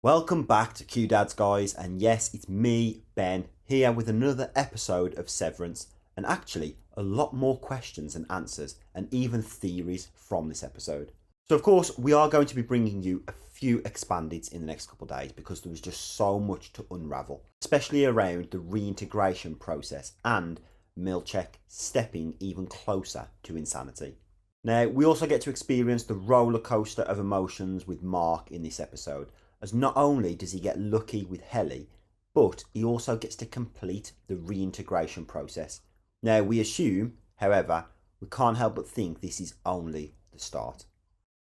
Welcome back to Q Dads, guys, and yes, it's me, Ben, here with another episode of Severance, and actually a lot more questions and answers and even theories from this episode. So of course, we are going to be bringing you a few expandeds in the next couple of days because there was just so much to unravel, especially around the reintegration process and Milchik stepping even closer to insanity. Now, we also get to experience the roller coaster of emotions with Mark in this episode, as not only does he get lucky with Helly, but he also gets to complete the reintegration process. Now, we assume, however, we can't help but think this is only the start.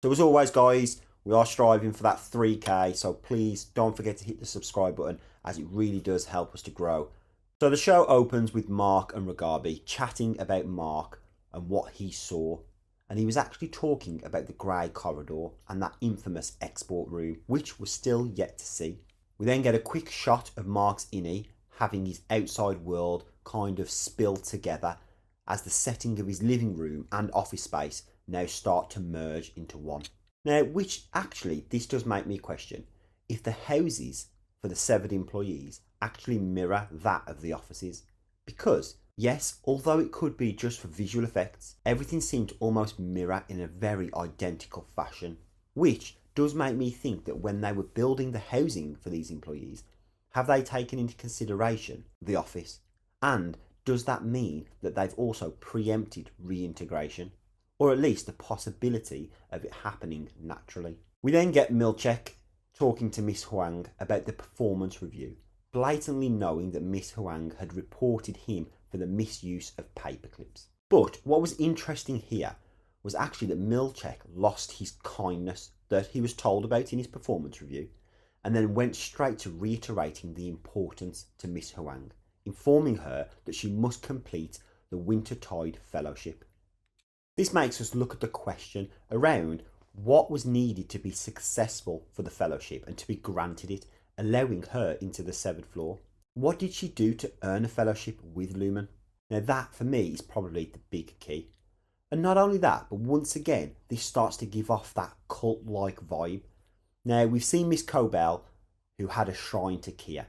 So as always, guys, we are striving for that 3K, so please don't forget to hit the subscribe button, as it really does help us to grow. So the show opens with Mark and Ragabi chatting about Mark and what he saw, and he was actually talking about the grey corridor and that infamous export room, which we're still yet to see. We then get a quick shot of Mark's innie having his outside world kind of spill together as the setting of his living room and office space now start to merge into one. Now, which actually, this does make me question if the houses for the severed employees actually mirror that of the offices, because yes, although it could be just for visual effects, everything seemed to almost mirror in a very identical fashion, which does make me think that when they were building the housing for these employees, have they taken into consideration the office? And does that mean that they've also preempted reintegration, or at least the possibility of it happening naturally? We then get Milchik talking to Miss Huang about the performance review, blatantly knowing that Miss Huang had reported him for the misuse of paper clips. But what was interesting here was actually that Milchik lost his kindness that he was told about in his performance review, and then went straight to reiterating the importance to Miss Huang, informing her that she must complete the Wintertide Fellowship. This makes us look at the question around what was needed to be successful for the fellowship and to be granted it, allowing her into the severed floor. What did she do to earn a fellowship with Lumon? Now that, for me, is probably the big key. And not only that, but once again, this starts to give off that cult-like vibe. Now, we've seen Miss Cobell, who had a shrine to Kia,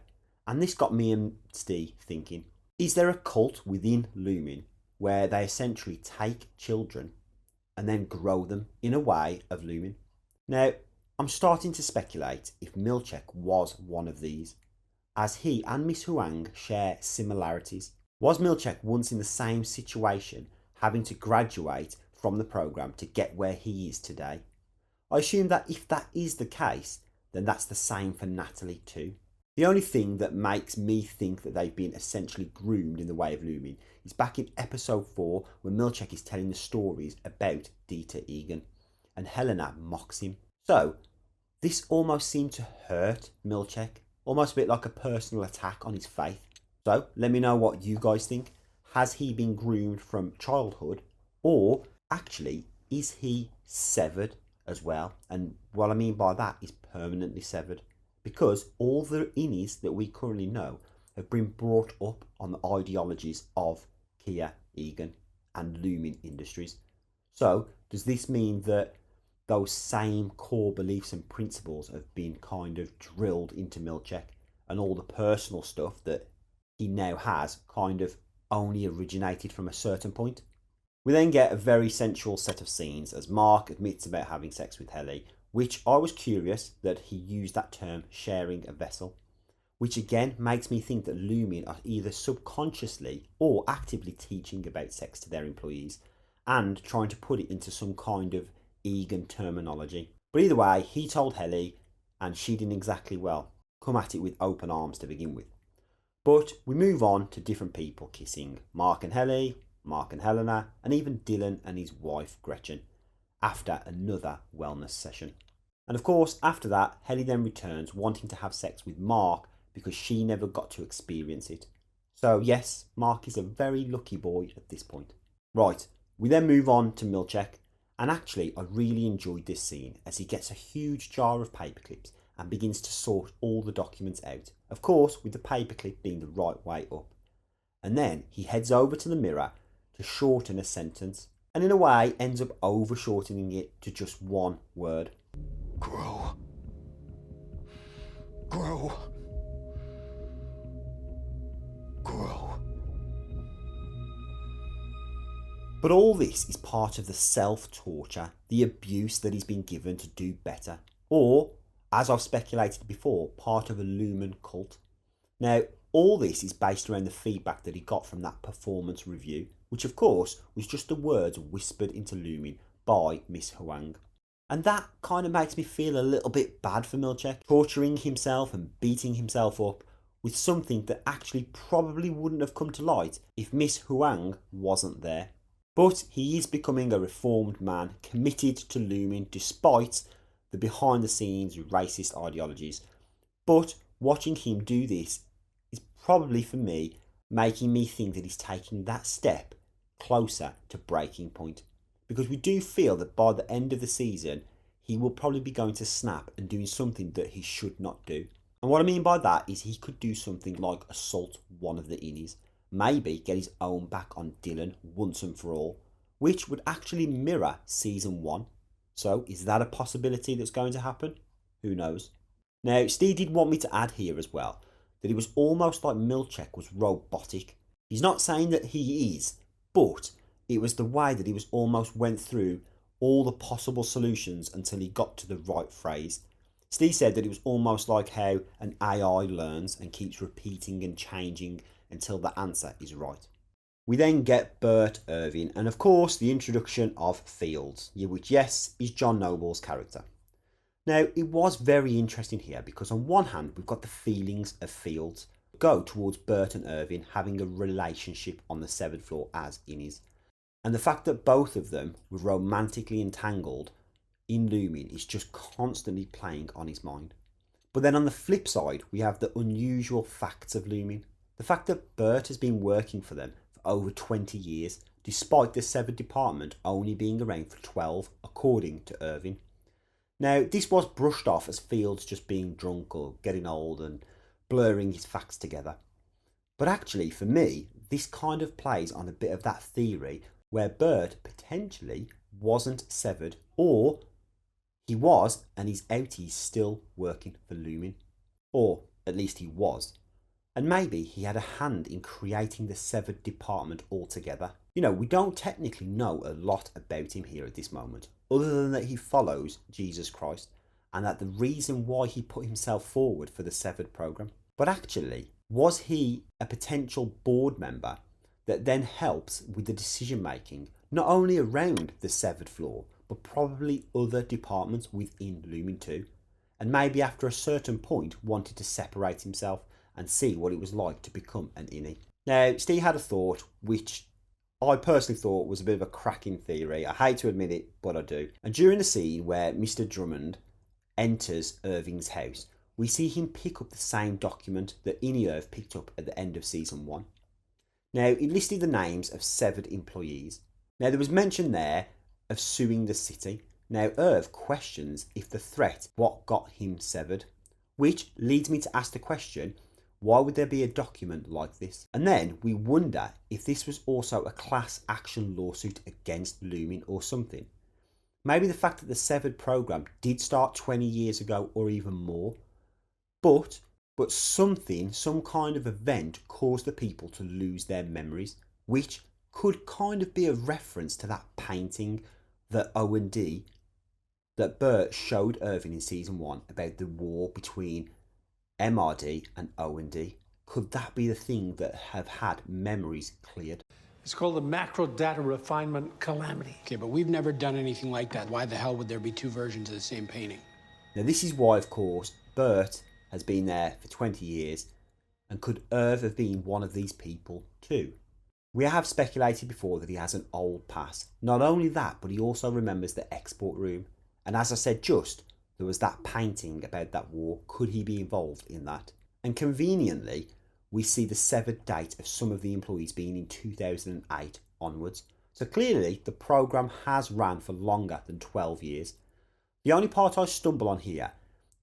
and this got me and Ste thinking, is there a cult within Lumon where they essentially take children and then grow them in a way of Lumon? Now, I'm starting to speculate if Milchik was one of these, as he and Miss Huang share similarities. Was Milchik once in the same situation, having to graduate from the programme to get where he is today? I assume that if that is the case, then that's the same for Natalie too. The only thing that makes me think that they've been essentially groomed in the way of Lumon is back in episode 4 when Milchik is telling the stories about Dieter Egan and Helena mocks him. So, this almost seemed to hurt Milchik, almost a bit like a personal attack on his faith. So, let me know what you guys think. Has he been groomed from childhood, or actually, is he severed as well? And what I mean by that is permanently severed, because all the innies that we currently know have been brought up on the ideologies of Kia, Egan and Lumon Industries. So, does this mean that those same core beliefs and principles have been kind of drilled into Milchik, and all the personal stuff that he now has kind of only originated from a certain point? We then get a very sensual set of scenes as Mark admits about having sex with Helly, which I was curious that he used that term, sharing a vessel, which again makes me think that Lumon are either subconsciously or actively teaching about sex to their employees and trying to put it into some kind of Egan terminology. But either way, he told Helly, and she didn't exactly, well, come at it with open arms to begin with. But we move on to different people kissing Mark and Helly, Mark and Helena, and even Dylan and his wife Gretchen, after another wellness session. And of course, after that, Helly then returns wanting to have sex with Mark because she never got to experience it. So yes, Mark is a very lucky boy at this point. Right, we then move on to Milchik, and actually I really enjoyed this scene as he gets a huge jar of paper clips and begins to sort all the documents out, of course with the paperclip being the right way up. And then he heads over to the mirror to shorten a sentence, and in a way ends up over-shortening it to just one word. Grow. Grow. Grow. But all this is part of the self-torture, the abuse that he's been given to do better. Or, as I've speculated before, part of a Lumon cult. Now, all this is based around the feedback that he got from that performance review, which of course was just the words whispered into Lumon by Miss Huang. And that kind of makes me feel a little bit bad for Milchik, torturing himself and beating himself up with something that actually probably wouldn't have come to light if Miss Huang wasn't there. But he is becoming a reformed man, committed to Lumon despite the behind the scenes racist ideologies. But watching him do this is probably, for me, making me think that he's taking that step closer to breaking point. Because we do feel that by the end of the season, he will probably be going to snap and doing something that he should not do. And what I mean by that is he could do something like assault one of the innies, maybe get his own back on Dylan once and for all, which would actually mirror season 1. So is that a possibility that's going to happen? Who knows? Now, Steve did want me to add here as well that it was almost like Milchik was robotic. He's not saying that he is, but it was the way that he was almost went through all the possible solutions until he got to the right phrase. Steve said that it was almost like how an AI learns and keeps repeating and changing until the answer is right. We then get Burt, Irving, and of course the introduction of Fields, which, yes, is John Noble's character. Now, it was very interesting here because on one hand we've got the feelings of Fields go towards Burt and Irving having a relationship on the 7th floor as innies. And the fact that both of them were romantically entangled in Lumon is just constantly playing on his mind. But then on the flip side, we have the unusual facts of Lumon. The fact that Burt has been working for them for over 20 years, despite the 7th department only being around for 12, according to Irving. Now, this was brushed off as Fields just being drunk or getting old and blurring his facts together. But actually, for me, this kind of plays on a bit of that theory where Burt potentially wasn't severed, or he was and his outies still working for Lumon. Or at least he was. And maybe he had a hand in creating the severed department altogether. You know, we don't technically know a lot about him here at this moment, other than that he follows Jesus Christ and that the reason why he put himself forward for the severed program. But actually, was he a potential board member that then helps with the decision making, not only around the 7th floor, but probably other departments within Lumon too? And maybe after a certain point wanted to separate himself and see what it was like to become an innie. Now, Steve had a thought, which I personally thought was a bit of a cracking theory. I hate to admit it, but I do. And during the scene where Mr. Drummond enters Irving's house, we see him pick up the same document that Innie Irv picked up at the end of season 1. Now, it listed the names of severed employees. Now, there was mention there of suing the city. Now, Irv questions if the threat what got him severed, which leads me to ask the question, why would there be a document like this? And then we wonder if this was also a class action lawsuit against Lumon or something. Maybe the fact that the severed program did start 20 years ago or even more, but something, some kind of event caused the people to lose their memories, which could kind of be a reference to that painting that O&D that Burt showed Irving in season 1 about the war between MRD and O&D. Could that be the thing that have had memories cleared? It's called the Macro Data Refinement Calamity. Okay, but we've never done anything like that. Why the hell would there be 2 versions of the same painting? Now, this is why, of course, Burt has been there for 20 years, and could Irv have been one of these people too? We have speculated before that he has an old pass. Not only that, but he also remembers the export room. And as I said there was that painting about that war. Could he be involved in that? And conveniently, we see the severed date of some of the employees being in 2008 onwards. So clearly, the programme has ran for longer than 12 years. The only part I stumble on here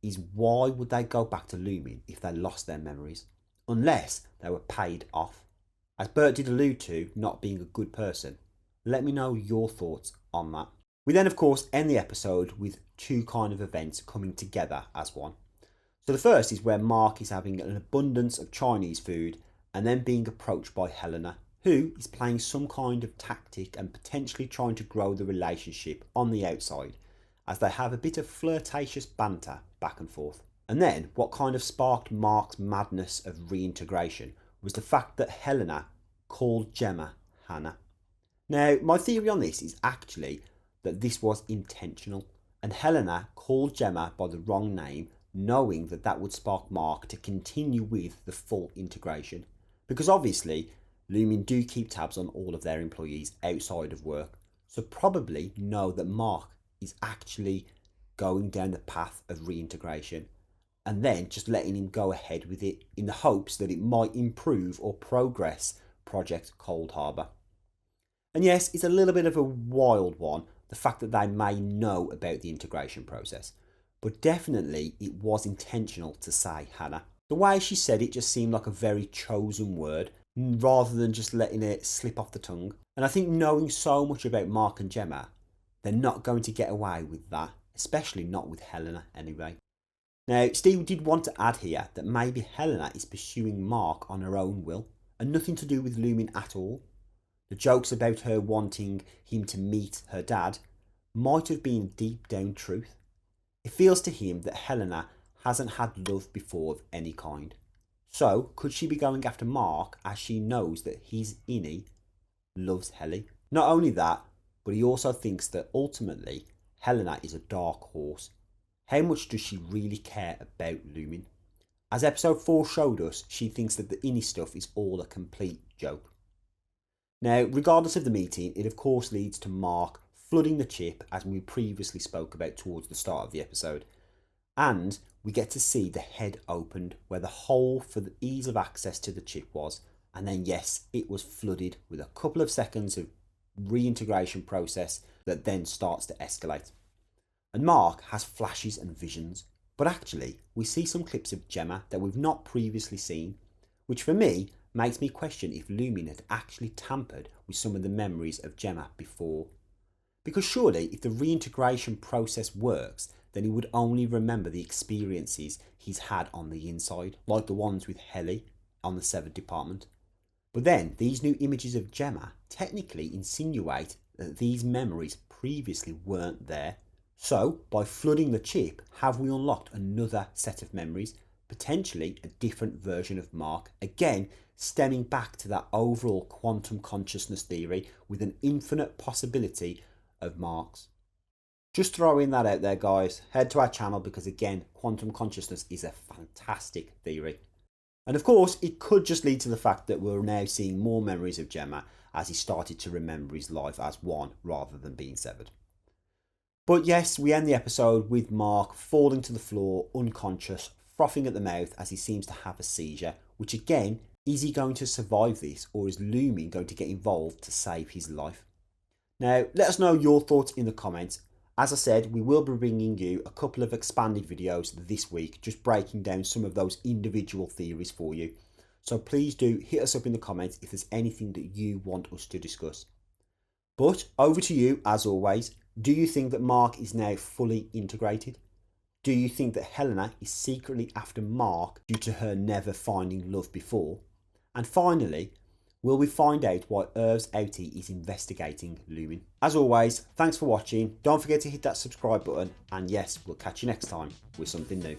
is why would they go back to Lumon if they lost their memories? Unless they were paid off. As Burt did allude to, not being a good person. Let me know your thoughts on that. We then, of course, end the episode with 2 kind of events coming together as one. So the first is where Mark is having an abundance of Chinese food and then being approached by Helena, who is playing some kind of tactic and potentially trying to grow the relationship on the outside, as they have a bit of flirtatious banter back and forth. And then what kind of sparked Mark's madness of reintegration was the fact that Helena called Gemma Hannah. Now, my theory on this is actually that this was intentional, and Helena called Gemma by the wrong name, knowing that that would spark Mark to continue with the full integration. Because obviously, Lumon do keep tabs on all of their employees outside of work, so probably know that Mark is actually going down the path of reintegration, and then just letting him go ahead with it in the hopes that it might improve or progress Project Cold Harbour. And yes, it's a little bit of a wild one, the fact that they may know about the integration process, but definitely it was intentional to say Hannah. The way she said it just seemed like a very chosen word, rather than just letting it slip off the tongue. And I think knowing so much about Mark and Gemma, they're not going to get away with that, especially not with Helena anyway. Now, Steve did want to add here that maybe Helena is pursuing Mark on her own will, and nothing to do with Lumon at all. The jokes about her wanting him to meet her dad might have been deep down truth. It feels to him that Helena hasn't had love before of any kind. So, could she be going after Mark as she knows that his innie loves Helly? Not only that, but he also thinks that ultimately Helena is a dark horse. How much does she really care about Lumon? As episode 4 showed us, she thinks that the innie stuff is all a complete joke. Now, regardless of the meeting, it of course leads to Mark flooding the chip, as we previously spoke about towards the start of the episode. And we get to see the head opened where the hole for the ease of access to the chip was, and then yes, it was flooded with a couple of seconds of reintegration process that then starts to escalate. And Mark has flashes and visions, but actually we see some clips of Gemma that we've not previously seen, which for me makes me question if Lumon had actually tampered with some of the memories of Gemma before. Because surely if the reintegration process works, then he would only remember the experiences he's had on the inside, like the ones with Helly on the Severed department. But then these new images of Gemma technically insinuate that these memories previously weren't there. So, by flooding the chip, have we unlocked another set of memories, potentially a different version of Mark, again stemming back to that overall quantum consciousness theory with an infinite possibility of Marks. Just throwing that out there, guys. Head to our channel because again, quantum consciousness is a fantastic theory. And of course, it could just lead to the fact that we're now seeing more memories of Gemma as he started to remember his life as one rather than being severed. But yes, we end the episode with Mark falling to the floor, unconscious, frothing at the mouth as he seems to have a seizure, which again, is he going to survive this or is Lumon going to get involved to save his life? Now, let us know your thoughts in the comments. As I said, we will be bringing you a couple of expanded videos this week, just breaking down some of those individual theories for you. So please do hit us up in the comments if there's anything that you want us to discuss. But over to you, as always. Do you think that Mark is now fully integrated? Do you think that Helena is secretly after Mark due to her never finding love before? And finally, will we find out why Irv's outie is investigating Lumon? As always, thanks for watching. Don't forget to hit that subscribe button. And yes, we'll catch you next time with something new.